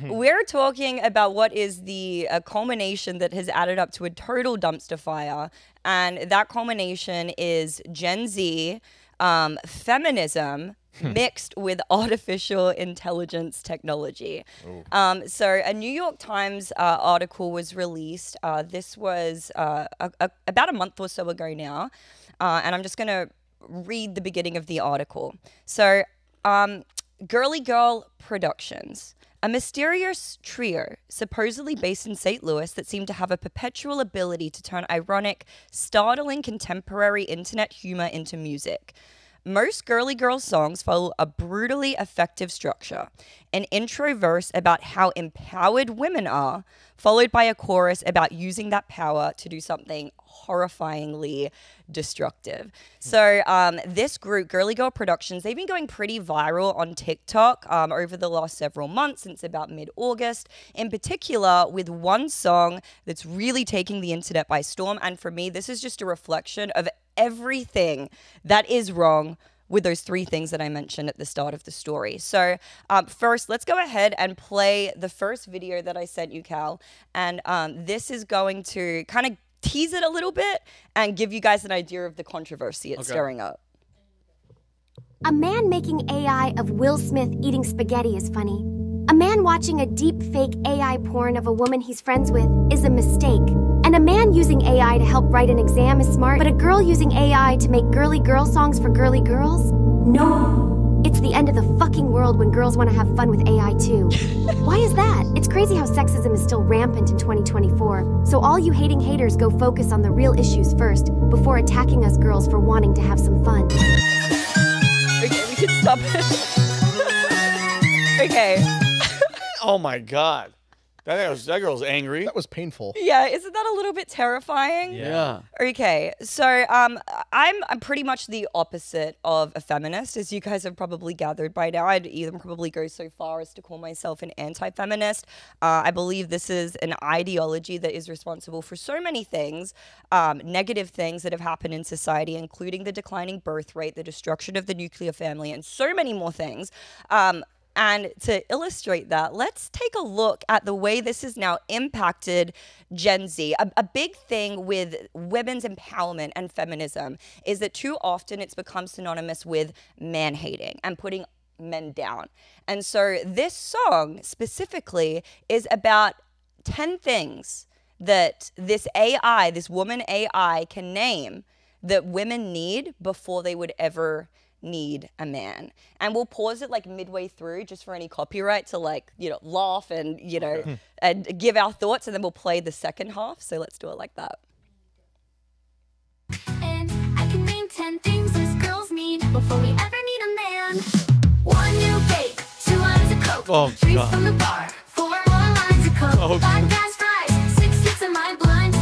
We're talking about what is the culmination that has added up to a total dumpster fire. And that culmination is Gen Z, feminism, mixed with artificial intelligence technology. So a New York Times article was released. This was about a month or so ago now. And I'm just going to read the beginning of the article. So, Girly Girl Productions, a mysterious trio supposedly based in St. Louis that seemed to have a perpetual ability to turn ironic, startling contemporary internet humor into music. Most girly girl songs follow a brutally effective structure, an intro verse about how empowered women are, followed by a chorus about using that power to do something horrifyingly destructive. So this group, Girly Girl Productions, they've been going pretty viral on TikTok over the last several months, since about mid-August, in particular with one song that's really taking the internet by storm. And for me, this is just a reflection of everything that is wrong with those three things that I mentioned at the start of the story. So first, let's go ahead and play the first video that I sent you, Cal. And this is going to kind of tease it a little bit and give you guys an idea of the controversy it's stirring up. A man making AI of Will Smith eating spaghetti is funny. A man watching a deep fake AI porn of a woman he's friends with is a mistake. And a man using AI to help write an exam is smart, but a girl using AI to make girly girl songs for girly girls? No. It's the end of the fucking world when girls want to have fun with AI too. Why is that? It's crazy how sexism is still rampant in 2024. So all you hating haters go focus on the real issues first before attacking us girls for wanting to have some fun. Okay, we can stop it. Okay. Oh my God. That girl's angry. That was painful. Yeah, isn't that a little bit terrifying? Yeah. Okay, so I'm pretty much the opposite of a feminist, as you guys have probably gathered by now. I'd even probably go so far as to call myself an anti-feminist. I believe this is an ideology that is responsible for so many things, negative things that have happened in society, including the declining birth rate, the destruction of the nuclear family, and so many more things. And to illustrate that, let's take a look at the way this has now impacted Gen Z. A big thing with women's empowerment and feminism is that too often it's become synonymous with man-hating and putting men down. And so this song specifically is about 10 things that this AI, this woman AI, can name that women need before they would ever need a man. And we'll pause it like midway through just for any copyright to laugh and, and give our thoughts, and then we'll play the second half. So let's do it like that. And I can name 10 things us girls need before we ever need a man. 1 new vape, 2 lines of coke, Oh, 3 God. from the bar, 4 more lines of coke, Oh, 5 gas fries, 6 hits of my blunt,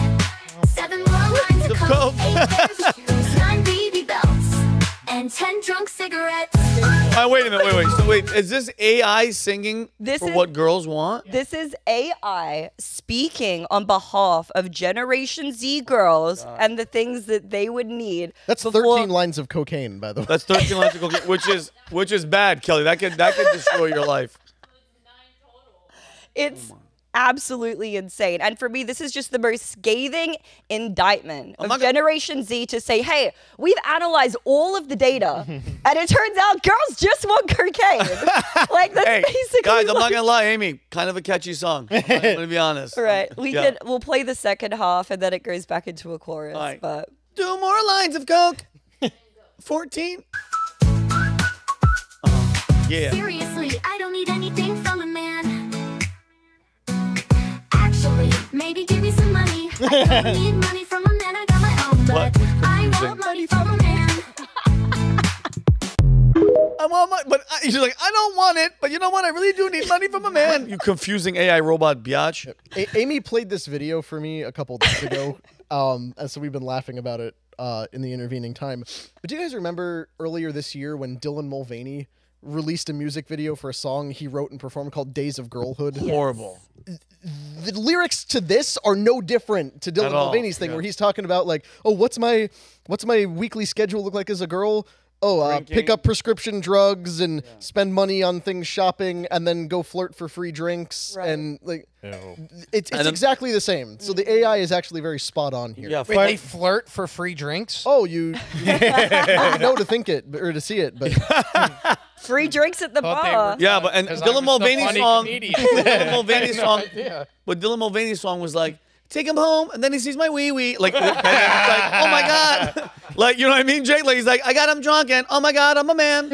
7 more lines of coke, 8 pairs of shoes, 9 baby belts, and 10 drunk cigarettes. Wait a minute. So wait, is this AI singing what girls want? This is AI speaking on behalf of Generation Z girls and the things that they would need. That's 13 lines of cocaine, by the way. That's 13 lines of cocaine, which is bad, Kelly. That could destroy your life. It's absolutely insane. And for me, this is just the most scathing indictment of Generation Z to say, hey, we've analyzed all of the data and it turns out girls just want cocaine. Like, that's basically guys, I'm not gonna lie, Amy, kind of a catchy song. I'm gonna be honest. Right. We'll play the second half and then it goes back into a chorus. Right. But 2 more lines of coke. 14. Yeah. Seriously, I don't need anything from a man. Actually, maybe give me some money. I don't need money from a man, I got my own, but I want money from a man. I want money, but she's like, I don't want it, but you know what? I really do need money from a man. You confusing AI robot biatch. Amy played this video for me a couple days ago, and so we've been laughing about it in the intervening time. But do you guys remember earlier this year when Dylan Mulvaney released a music video for a song he wrote and performed called Days of Girlhood? Yes. Horrible. The lyrics to this are no different to Dylan Mulvaney's thing, where he's talking about like, oh, what's my weekly schedule look like as a girl? pick up prescription drugs and spend money on things shopping and then go flirt for free drinks and like it's exactly the same. So the AI is actually very spot on here. Yeah, Wait, they flirt for free drinks? Oh, you wouldn't know to think it or to see it, but Free drinks at the Thought they bar. were- yeah, but and 'Cause I Dylan was the Mulvaney's funny song, comedian. Dylan Mulvaney's song, idea. but Dylan Mulvaney's song was like, take him home, and then he sees my wee wee, like, and then it's like, oh my god, like, you know what I mean, Jake? Like, he's like, I got him drunk, and oh my god, I'm a man.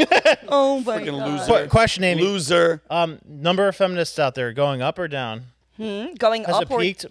Oh my Fucking god. loser. Question, Amy. Loser. Number of feminists out there going up or down? Going Has up it or peaked?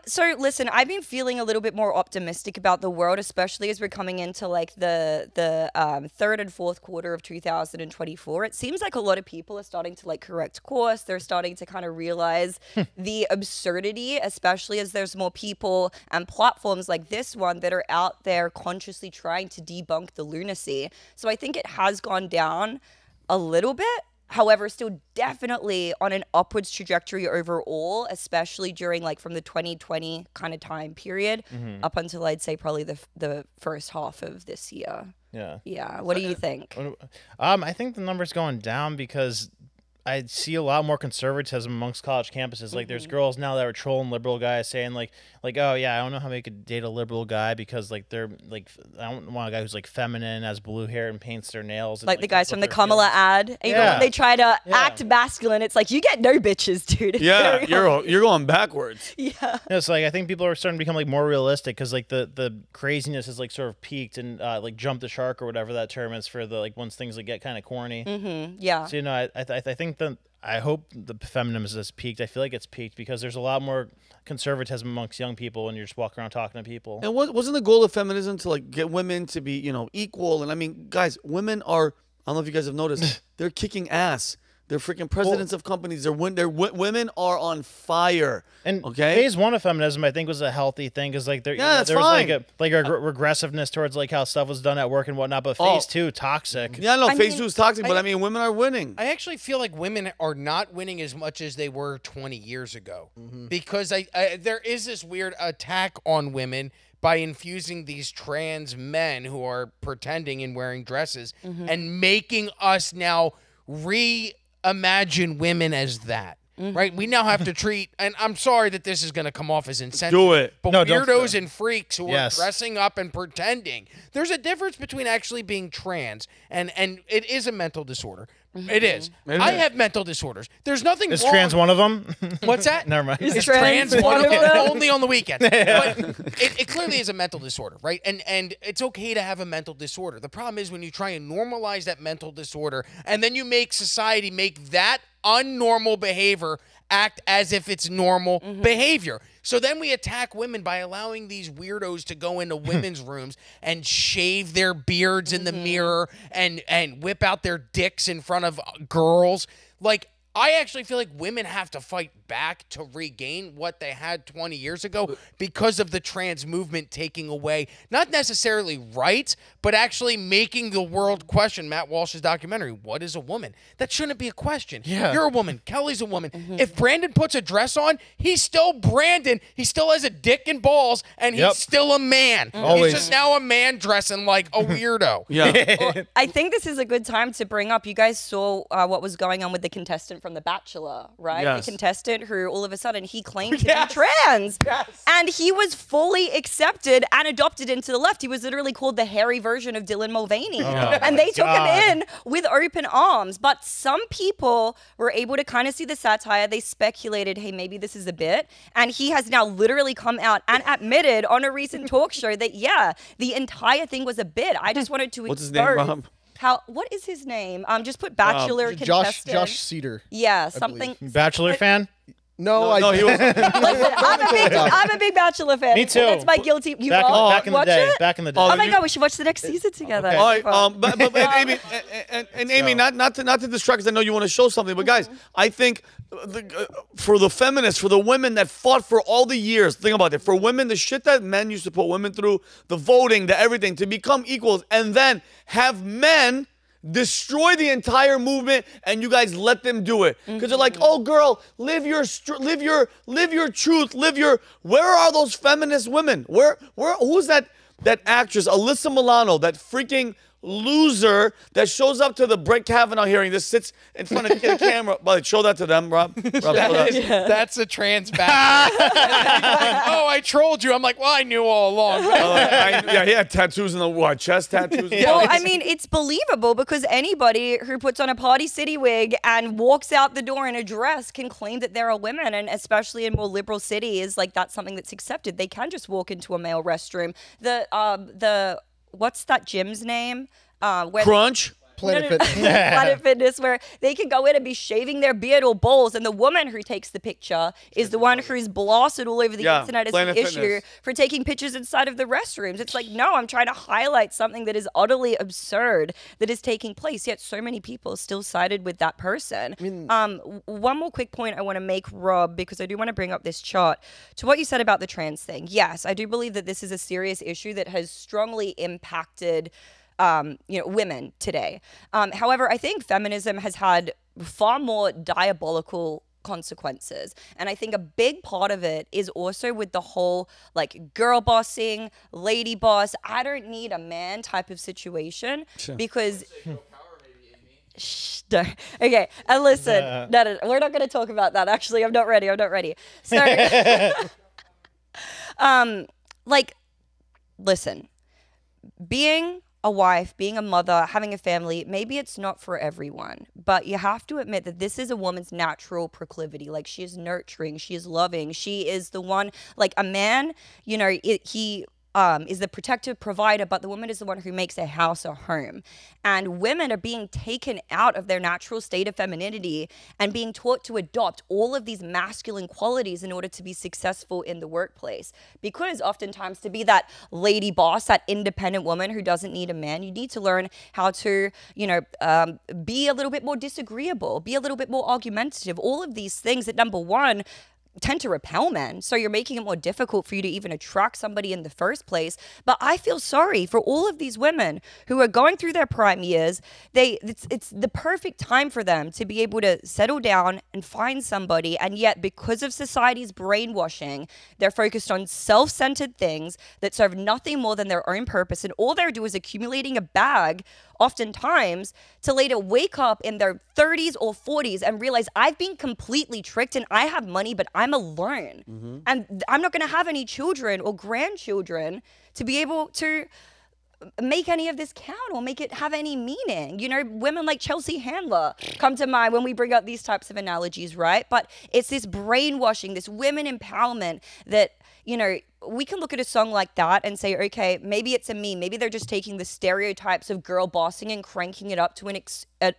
So listen, I've been feeling a little bit more optimistic about the world, especially as we're coming into like the third and fourth quarter of 2024. It seems like a lot of people are starting to like correct course. They're starting to kind of realize the absurdity, especially as there's more people and platforms like this one that are out there consciously trying to debunk the lunacy. So I think it has gone down a little bit. However, still definitely on an upwards trajectory overall, especially during like from the 2020 kind of time period up until I'd say probably the first half of this year. Yeah. Yeah. What do you think? I think the number's going down because I see a lot more conservatism amongst college campuses. Like, there's girls now that are trolling liberal guys, saying like, oh yeah, I don't know how they could date a liberal guy because like they're like, I don't want a guy who's like feminine, has blue hair, and paints their nails. And, Like the guys what from the their Kamala feelings- ad. And you know, Yeah. when they try to act masculine, it's like you get no bitches, dude. It's Yeah, very you're going backwards. yeah. It's like I think people are starting to become like more realistic because like the craziness has like sort of peaked and like jumped the shark or whatever that term is for the like once things like get kind of corny. Yeah. So you know, I think that I hope the feminism has peaked. I feel like it's peaked because there's a lot more conservatism amongst young people, and you're just walking around talking to people. And wasn't the goal of feminism to like get women to be, equal? And I mean, guys, women are, I don't know if you guys have noticed, they're kicking ass. They're freaking presidents of companies. Women are on fire. And okay, phase one of feminism, I think, was a healthy thing because like there that's was fine. like a regressiveness towards like how stuff was done at work and whatnot. But phase two, toxic. Yeah, no, phase mean, 2 is toxic, but I mean, women are winning. I actually feel like women are not winning as much as they were 20 years ago because there is this weird attack on women by infusing these trans men who are pretending and wearing dresses and making us now reimagine women as that. Right? We now have to treat, and I'm sorry that this is going to come off as insensitive. Do it. But No, don't- weirdos and freaks who Yes. are dressing up and pretending. There's a difference between actually being trans and it is a mental disorder. It is. I have mental disorders. There's nothing Is wrong. trans one of them? What's that? Never mind. Is trans trans one of them? only on the weekends. But it clearly is a mental disorder, right? And it's okay to have a mental disorder. The problem is when you try and normalize that mental disorder and then you make society make that unnormal behavior act as if it's normal behavior. So then we attack women by allowing these weirdos to go into women's rooms and shave their beards in the mirror and whip out their dicks in front of girls. Like, I actually feel like women have to fight back to regain what they had 20 years ago because of the trans movement taking away, not necessarily rights, but actually making the world question Matt Walsh's documentary, What is a Woman? That shouldn't be a question. Yeah. You're a woman. Kelly's a woman. If Brandon puts a dress on, he's still Brandon. He still has a dick and balls, and he's Yep. still a man. Always. He's just now a man dressing like a weirdo. Yeah. I think this is a good time to bring up. You guys saw what was going on with the contestant from The Bachelor, right? Yes. The contestant who all of a sudden he claimed to be trans. Yes. And he was fully accepted and adopted into the left. He was literally called the hairy version of Dylan Mulvaney. And they took him in with open arms. But some people were able to kind of see the satire. They speculated, hey, maybe this is a bit. And he has now literally come out and admitted on a recent talk show that, yeah, the entire thing was a bit. I just wanted to What's his name, expose Rob? what is his name? Just put Bachelor Josh contestant. Cedar. Yeah, something. Bachelor fan? No, No, he was. Listen, I'm a big Bachelor fan. Me too. That's my guilty. You Back watch in the watch day. it? Back in the day. Oh my god, we should watch the next season together. Okay. All right, Fun. but Amy, and Amy, not to distract, because I know you want to show something, but guys, I think for the feminists, for the women that fought for all the years, think about it, for women, the shit that men used to put women through, the voting, the everything, to become equals, and then have men destroy the entire movement, and you guys let them do it because they're like, oh girl, live your truth, where are those feminist women? Who's that actress Alyssa Milano, that freaking loser that shows up to the Brett Kavanaugh hearing. This sits in front of the camera. But show that to them, Rob. Show that. That's a trans bastard. Oh, I trolled you. I'm like, well, I knew all along. Yeah, he had tattoos in the chest tattoos. Well, I mean, it's believable because anybody who puts on a Party City wig and walks out the door in a dress can claim that they're a woman, and especially in more liberal cities, like that's something that's accepted. They can just walk into a male restroom. The what's that gym's name? Where Crunch. Planet Fitness. Planet Fitness, where they can go in and be shaving their beard or balls, and the woman who takes the picture is the one who's blasted all over the internet as Planet the issue Fitness. for taking pictures inside of the restrooms. It's like, no, I'm trying to highlight something that is utterly absurd that is taking place, yet so many people still sided with that person. One more quick point I want to make, Rob, because I do want to bring up this chart. To what you said about the trans thing, yes, I do believe that this is a serious issue that has strongly impacted women today. However, I think feminism has had far more diabolical consequences. And I think a big part of it is also with the whole like girl bossing, lady boss, I don't need a man type of situation because okay, and listen, no, we're not going to talk about that. Actually, I'm not ready. So, listen, being a wife, being a mother, having a family, maybe it's not for everyone, but you have to admit that this is a woman's natural proclivity. Like, she is nurturing, she is loving, she is the one, like a man, he is the protective provider, but the woman is the one who makes a house a home. And women are being taken out of their natural state of femininity and being taught to adopt all of these masculine qualities in order to be successful in the workplace. Because oftentimes to be that lady boss, that independent woman who doesn't need a man, you need to learn how to, be a little bit more disagreeable, be a little bit more argumentative, all of these things that, number one, tend to repel men, so you're making it more difficult for you to even attract somebody in the first place. But I feel sorry for all of these women who are going through their prime years. It's the perfect time for them to be able to settle down and find somebody, and yet because of society's brainwashing, they're focused on self-centered things that serve nothing more than their own purpose, and all they're doing is accumulating a bag oftentimes to later wake up in their 30s or 40s and realize I've been completely tricked and I have money, but I'm alone. And I'm not going to have any children or grandchildren to be able to make any of this count or make it have any meaning. Women like Chelsea Handler come to mind when we bring up these types of analogies, right? But it's this brainwashing, this women empowerment that, we can look at a song like that and say, okay, maybe it's a meme. Maybe they're just taking the stereotypes of girl bossing and cranking it up to an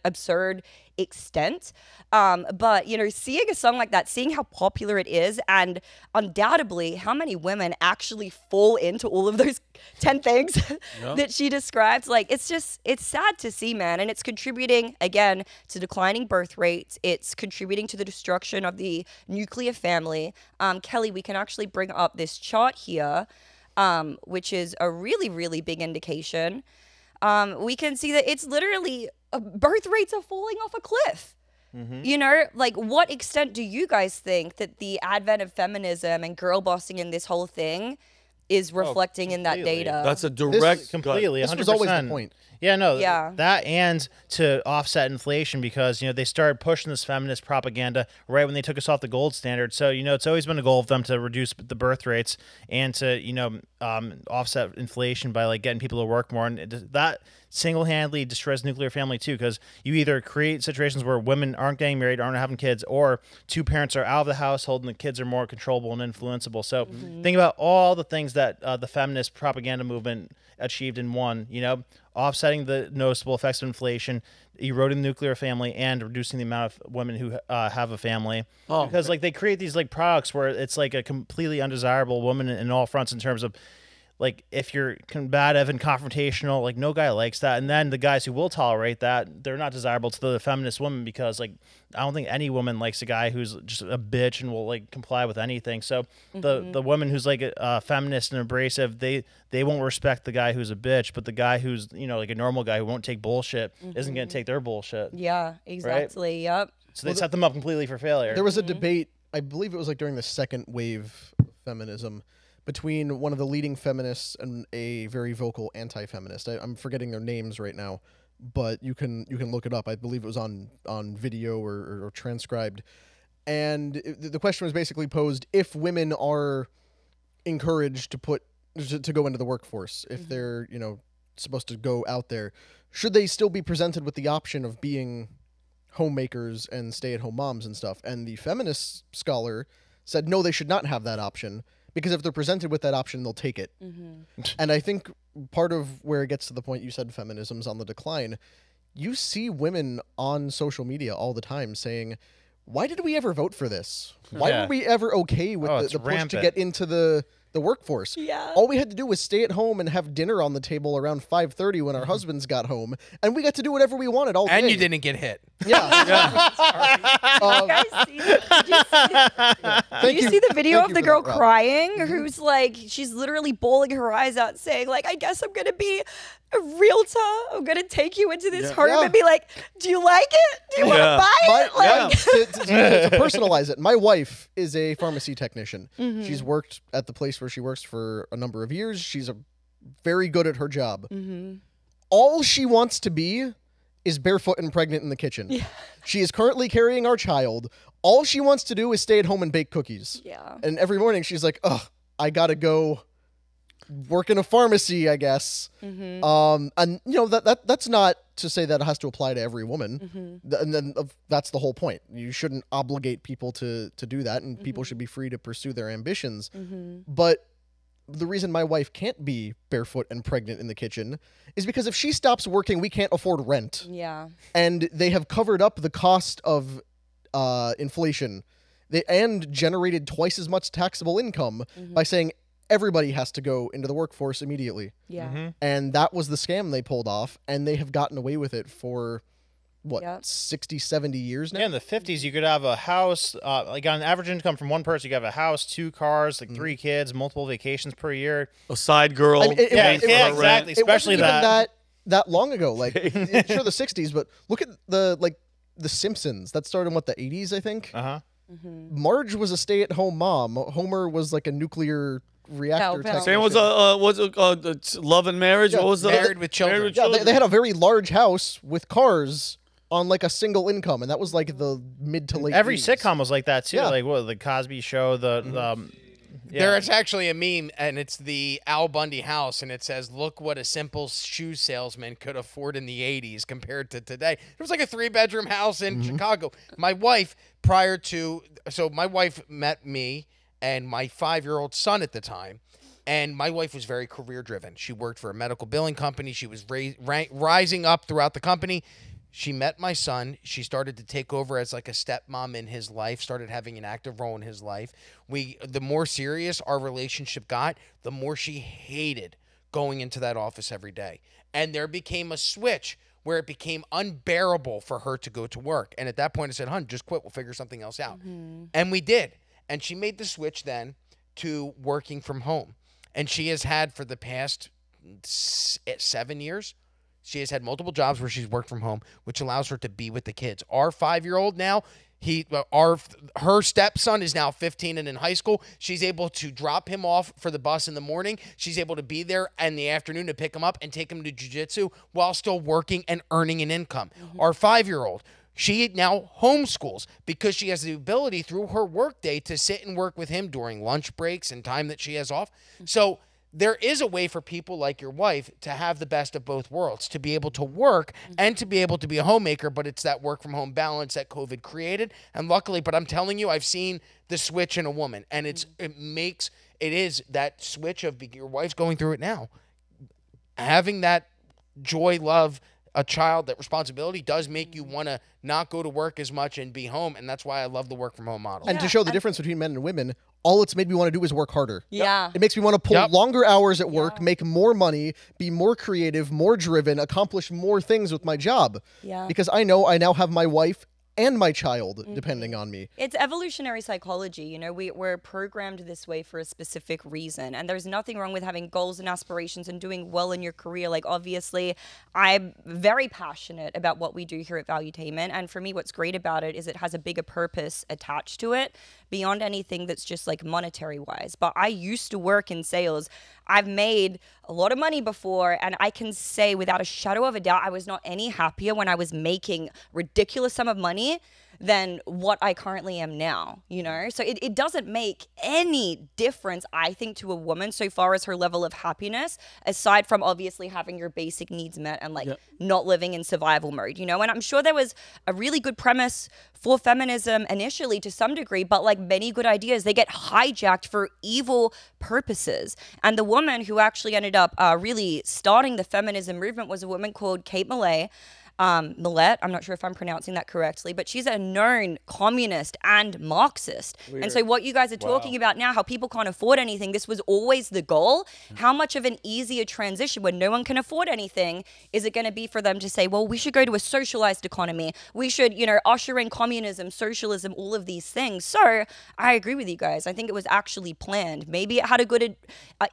absurd extent. But, seeing a song like that, seeing how popular it is, and undoubtedly how many women actually fall into all of those 10 things that she described, it's sad to see, man. And it's contributing, again, to declining birth rates. It's contributing to the destruction of the nuclear family. Kelly, we can actually bring up this chart here, which is a really, really big indication. We can see that it's literally birth rates are falling off a cliff. What extent do you guys think that the advent of feminism and girl bossing and this whole thing is reflecting in that data? That's a direct completely. 100%. This was always the point. Yeah, no, Yeah. that and to offset inflation because, they started pushing this feminist propaganda right when they took us off the gold standard. So, it's always been a goal of them to reduce the birth rates and to, offset inflation by getting people to work more. And that single-handedly destroys nuclear family too, because you either create situations where women aren't getting married, aren't having kids, or two parents are out of the household and the kids are more controllable and influenceable. So think about all the things that the feminist propaganda movement achieved in one, offsetting the noticeable effects of inflation, eroding the nuclear family, and reducing the amount of women who have a family. Because they create these products where it's a completely undesirable woman in all fronts in terms of if you're combative and confrontational, no guy likes that. And then the guys who will tolerate that, they're not desirable to the feminist woman because I don't think any woman likes a guy who's just a bitch and will comply with anything. So the woman who's a feminist and abrasive, they won't respect the guy who's a bitch, but the guy who's a normal guy who won't take bullshit isn't going to take their bullshit. Yeah, exactly. Right? Yep. So they set them up completely for failure. There was a debate, I believe it was during the second wave of feminism, between one of the leading feminists and a very vocal anti-feminist. I'm forgetting their names right now, but you can look it up. I believe it was on video or transcribed. And the question was basically posed: if women are encouraged to go into the workforce, if they're supposed to go out there, should they still be presented with the option of being homemakers and stay-at-home moms and stuff? And the feminist scholar said no, they should not have that option, because if they're presented with that option, they'll take it. And I think part of where it gets to the point you said feminism's on the decline, you see women on social media all the time saying, why did we ever vote for this? Why were we ever okay with the push to get into the workforce? Yeah. All we had to do was stay at home and have dinner on the table around 5:30 when our husbands got home, and we got to do whatever we wanted all day. And you didn't get hit. Yeah. You guys see, did you see the video Thank of you the for girl that, Rob. crying, who's like, she's literally bawling her eyes out, saying like, I guess I'm gonna be a realtor. I'm gonna take you into this home and be like, do you like it? Do you want to buy it? Like, to personalize it, my wife is a pharmacy technician. She's worked at the place where she works for a number of years. She's very good at her job. All she wants to be is barefoot and pregnant in the kitchen. She is currently carrying our child. All she wants to do is stay at home and bake cookies. And every morning she's like, ugh, I gotta go work in a pharmacy, I guess. And that's not to say that it has to apply to every woman. And then that's the whole point. You shouldn't obligate people to do that, and people should be free to pursue their ambitions. But the reason my wife can't be barefoot and pregnant in the kitchen is because if she stops working, we can't afford rent. And they have covered up the cost of inflation and generated twice as much taxable income by saying everybody has to go into the workforce immediately. And that was the scam they pulled off, and they have gotten away with it for 60, 70 years now? Yeah, in the 50s, you could have a house, like on an average income from one person, you could have a house, 2 cars, like 3 kids, multiple vacations per year. A side girl. I mean, exactly. Especially it wasn't even that long ago. Like, sure, the 60s, but look at the Simpsons. That started in, the 80s, I think? Marge was a stay-at-home mom. Homer was like a nuclear reactor technician. Same was Love and Marriage. What was Married with Children? They had a very large house with cars on like a single income, and that was like the mid to late. Every 80s. sitcom was like that too. Like the Cosby Show, There's actually a meme, and it's the Al Bundy house, and it says, look what a simple shoe salesman could afford in the 80s compared to today. It was like a 3-bedroom house in Chicago. My wife, my wife met me and my 5-year-old son at the time, and my wife was very career-driven. She worked for a medical billing company. She was rising up throughout the company. She met my son. She started to take over as like a stepmom in his life, started having an active role in his life. The more serious our relationship got, the more she hated going into that office every day. And there became a switch where it became unbearable for her to go to work. And at that point I said, hun, just quit. We'll figure something else out. And we did. And she made the switch then to working from home. And she has had for the past 7 years, she has had multiple jobs where she's worked from home, which allows her to be with the kids. Our 5-year-old now, her stepson is now 15 and in high school. She's able to drop him off for the bus in the morning. She's able to be there in the afternoon to pick him up and take him to jiu-jitsu while still working and earning an income. Our 5-year-old, she now homeschools because she has the ability through her workday to sit and work with him during lunch breaks and time that she has off. So there is a way for people like your wife to have the best of both worlds, to be able to work and to be able to be a homemaker, but it's that work from home balance that COVID created. And luckily, but I'm telling you, I've seen the switch in a woman, and it is that switch of your wife's going through it now. Having that joy, love, a child, that responsibility does make you want to not go to work as much and be home. And that's why I love the work from home model. And to show the difference between men and women, all it's made me want to do is work harder. Yeah. It makes me want to pull longer hours at work, make more money, be more creative, more driven, accomplish more things with my job. Yeah. Because I know I now have my wife and my child depending on me. It's evolutionary psychology. You know, we're programmed this way for a specific reason. And there's nothing wrong with having goals and aspirations and doing well in your career. Like, obviously, I'm very passionate about what we do here at Valuetainment. And for me, what's great about it is it has a bigger purpose attached to it. beyond anything that's just like monetary wise. But I used to work in sales. I've made a lot of money before, and I can say without a shadow of a doubt, I was not any happier when I was making ridiculous sum of money than what I currently am now, you know? So it doesn't make any difference, I think, to a woman so far as her level of happiness, aside from obviously having your basic needs met and like not living in survival mode, you know? And I'm sure there was a really good premise for feminism initially to some degree, but like many good ideas, they get hijacked for evil purposes. And the woman who actually ended up really starting the feminism movement was a woman called Kate Millett, I'm not sure if I'm pronouncing that correctly, but she's a known communist and Marxist. And so what you guys are talking about now, how people can't afford anything, this was always the goal. How much of an easier transition when no one can afford anything is it going to be for them to say, well, we should go to a socialized economy. We should, you know, usher in communism, socialism, all of these things. So I agree with you guys. I think it was actually planned. Maybe it had a good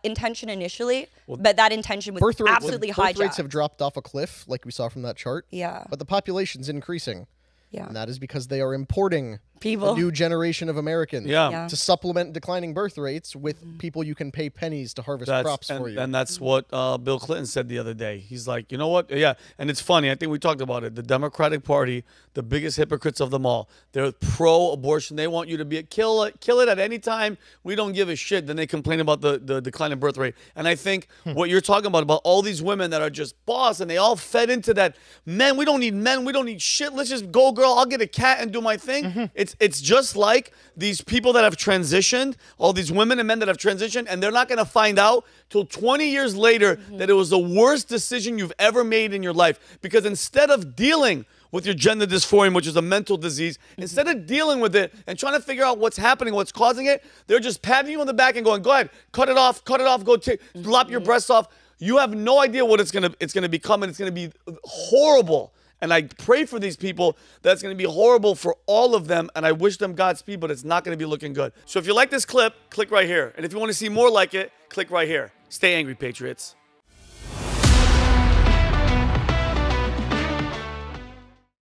intention initially, but that intention was absolutely hijacked. Birth rates have dropped off a cliff, like we saw from that chart. Yeah. But the population's increasing. Yeah. And that is because they are importing people, a new generation of Americans Yeah. to supplement declining birth rates with people you can pay pennies to harvest crops for you. And that's what Bill Clinton said the other day. He's like, you know what? Yeah. And it's funny. I think we talked about it. The Democratic Party, the biggest hypocrites of them all. They're pro-abortion. They want you to kill it at any time. We don't give a shit. Then they complain about the decline in birth rate. And I think what you're talking about all these women that are just boss and they all fed into that, men, we don't need shit. Let's just go, girl. I'll get a cat and do my thing. It's just like these people that have transitioned, all these women and men that have transitioned, and they're not going to find out till 20 years later that it was the worst decision you've ever made in your life. Because instead of dealing with your gender dysphoria, which is a mental disease, instead of dealing with it and trying to figure out what's happening, what's causing it, they're just patting you on the back and going, go ahead, cut it off, go lop your breasts off. You have no idea what it's gonna become, and it's gonna be horrible. And I pray for these people that it's going to be horrible for all of them, and I wish them Godspeed, but it's not going to be looking good. So if you like this clip, click right here. And if you want to see more like it, click right here. Stay angry, Patriots.